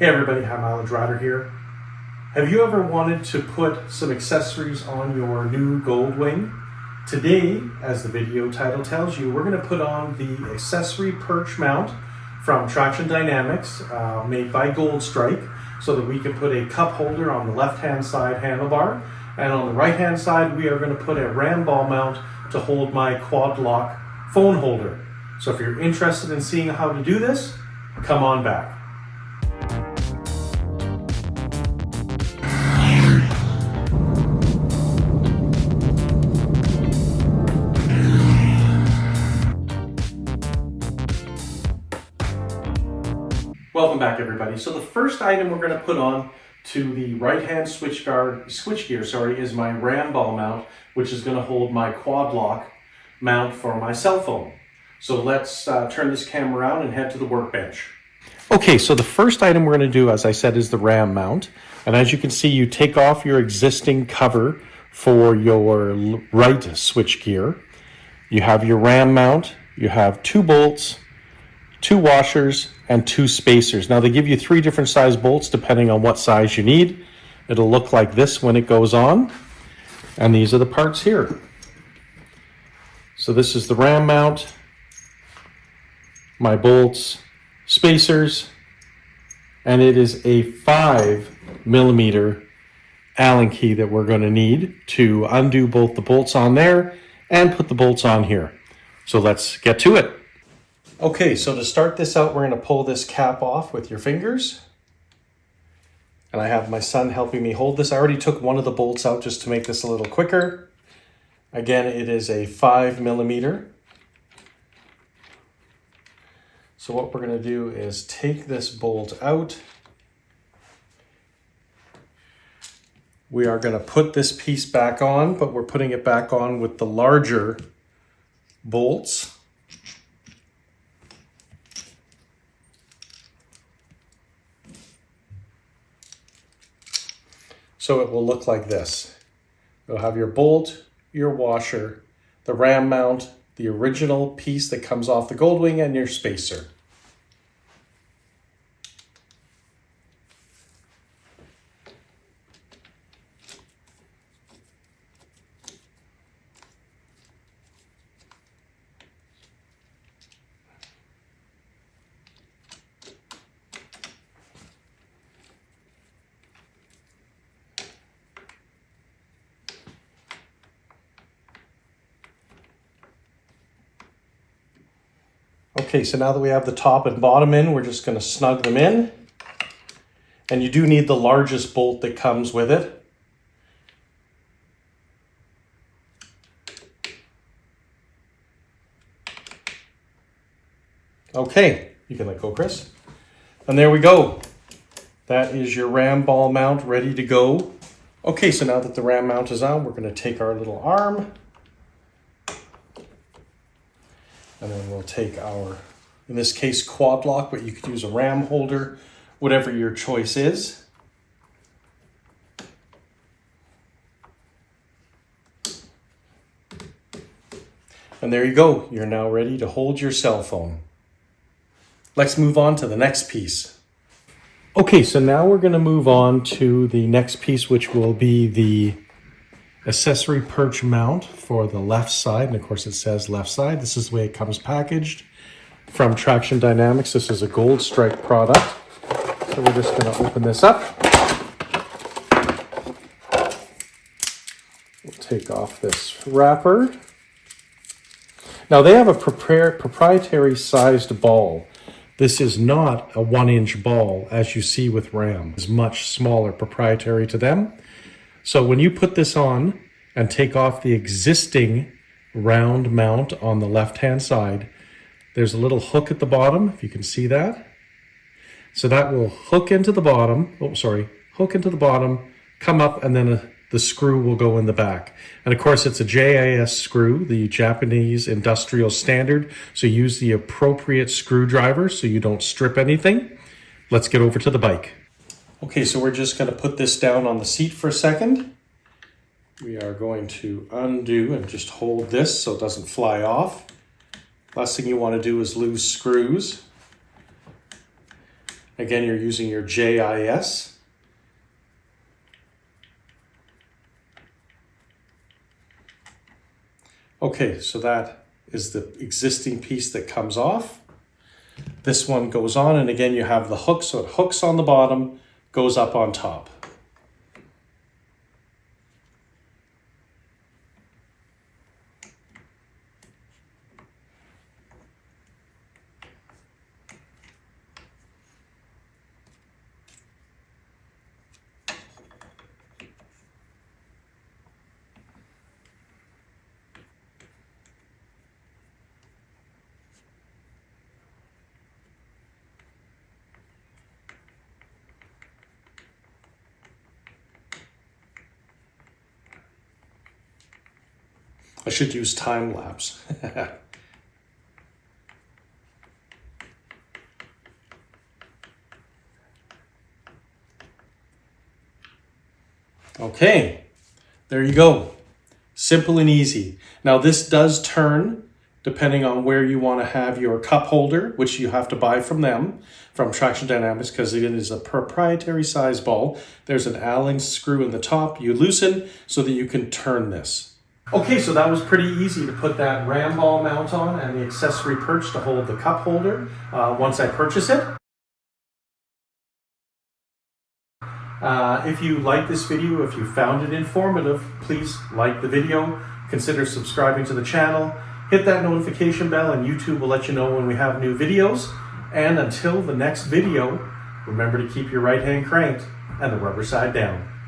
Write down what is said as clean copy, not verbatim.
Hey everybody, High Mileage Rider here. Have you ever wanted to put some accessories on your new Goldwing? Today, as the video title tells you, we're going to put on the Accessory Perch mount from Traxxion Dynamics, made by Goldstrike, so that we can put a cup holder on the left-hand side handlebar, and on the right-hand side we are going to put a ram ball mount to hold my quad lock phone holder. So if you're interested in seeing how to do this, come on back. Welcome back everybody. So the first item we're going to put on to the right-hand switchgear is my ram ball mount, which is going to hold my quad lock mount for my cell phone. So let's turn this camera around and head to the workbench. Okay, so the first item we're going to do, as I said, is the ram mount. And as you can see, you take off your existing cover for your right switchgear. You have your ram mount, you have 2 bolts, 2 washers, and 2 spacers. Now they give you 3 different size bolts depending on what size you need. It'll look like this when it goes on. And these are the parts here. So this is the ram mount, my bolts, spacers, and it is a 5mm Allen key that we're going to need to undo both the bolts on there and put the bolts on here. So let's get to it. Okay, so to start this out, we're going to pull this cap off with your fingers. And I have my son helping me hold this. I already took one of the bolts out just to make this a little quicker. Again, it is a 5mm. So what we're going to do is take this bolt out. We are going to put this piece back on, but we're putting it back on with the larger bolts. So it will look like this. You'll have your bolt, your washer, the ram mount, the original piece that comes off the Goldwing, and your spacer. Okay, so now that we have the top and bottom in, we're just going to snug them in. And you do need the largest bolt that comes with it. Okay, you can let go, Chris. And there we go. That is your ram ball mount ready to go. Okay, so now that the ram mount is on, we're going to take our little arm. And then we'll take our, in this case, quad lock, but you could use a ram holder, whatever your choice is. And there you go. You're now ready to hold your cell phone. Let's move on to the next piece. Okay, so now we're going to move on to the next piece, which will be the accessory perch mount for the left side. And of course it says left side. This is the way it comes packaged from Traxxion Dynamics. This is a Goldstrike product. So we're just going to open this up. We'll take off this wrapper. Now they have a proprietary sized ball. This is not a 1-inch ball as you see with Ram. It's much smaller, proprietary to them. So when you put this on and take off the existing round mount on the left-hand side, there's a little hook at the bottom, if you can see that. So that will hook into the bottom, hook into the bottom, come up, and then the screw will go in the back. And of course it's a JIS screw, the Japanese industrial standard. So use the appropriate screwdriver so you don't strip anything. Let's get over to the bike. Okay, so we're just going to put this down on the seat for a second. We are going to undo and just hold this so it doesn't fly off. Last thing you want to do is lose screws. Again, you're using your JIS. Okay, so that is the existing piece that comes off. This one goes on, and again, you have the hook, so it hooks on the bottom, goes up on top. I should use time lapse. Okay, there you go. Simple and easy. Now this does turn depending on where you want to have your cup holder, which you have to buy from them, from Traxxion Dynamics, because it is a proprietary size ball. There's an Allen screw in the top. You loosen so that you can turn this. Okay, so that was pretty easy to put that ram ball mount on and the accessory perch to hold the cup holder once I purchase it. If you like this video, if you found it informative, please like the video, consider subscribing to the channel, hit that notification bell, and YouTube will let you know when we have new videos. And until the next video, remember to keep your right hand cranked and the rubber side down.